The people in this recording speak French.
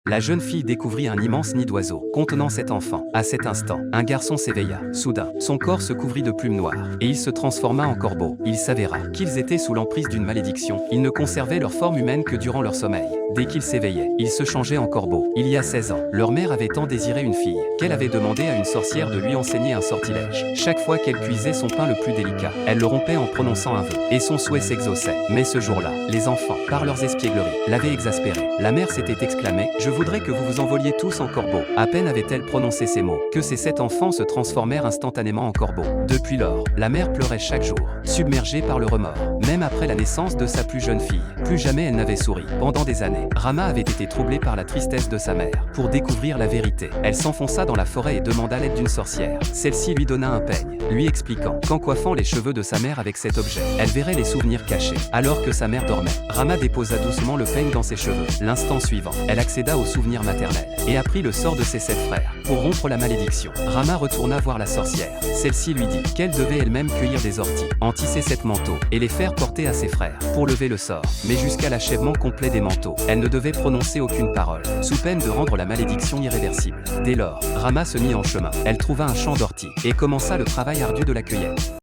La jeune fille découvrit un immense nid d'oiseaux contenant cet enfant. À cet instant, un garçon s'éveilla. Soudain, son corps se couvrit de plumes noires, et il se transforma en corbeau. Il s'avéra qu'ils étaient sous l'emprise d'une malédiction. Ils ne conservaient leur forme humaine que durant leur sommeil. Dès qu'ils s'éveillaient, ils se changeaient en corbeaux. Il y a 16 ans, leur mère avait tant désiré une fille, qu'elle avait demandé à une sorcière de lui enseigner un sortilège. Chaque fois qu'elle cuisait son pain le plus délicat, elle le rompait en prononçant un vœu, et son souhait s'exauçait. Mais ce jour-là, les enfants, par leurs espiègleries, l'avaient exaspérée. La mère s'était exclamée: « Je voudrais que vous vous envoliez tous en corbeaux. » À peine avait-elle prononcé ces mots, que ces 7 enfants se transformèrent instantanément en corbeaux. Depuis lors, la mère pleurait chaque jour, submergée par le remords. Même après la naissance de sa plus jeune fille, plus jamais elle n'avait souri. Pendant des années, Rama avait été troublée par la tristesse de sa mère. Pour découvrir la vérité, elle s'enfonça dans la forêt et demanda l'aide d'une sorcière. Celle-ci lui donna un peigne, lui expliquant qu'en coiffant les cheveux de sa mère avec cet objet, elle verrait les souvenirs cachés. Alors que sa mère dormait, Rama déposa doucement le peigne dans ses cheveux. L'instant suivant, elle accéda aux souvenirs maternels et apprit le sort de ses 7 frères. Pour rompre la malédiction, Rama retourna voir la sorcière. Celle-ci lui dit qu'elle devait elle-même cueillir des orties, en tisser 7 manteaux et les faire porter à ses frères pour lever le sort. Mais jusqu'à l'achèvement complet des manteaux, elle ne devait prononcer aucune parole, sous peine de rendre la malédiction irréversible. Dès lors, Rama se mit en chemin. Elle trouva un champ d'orties et commença le travail ardu de la cueillette.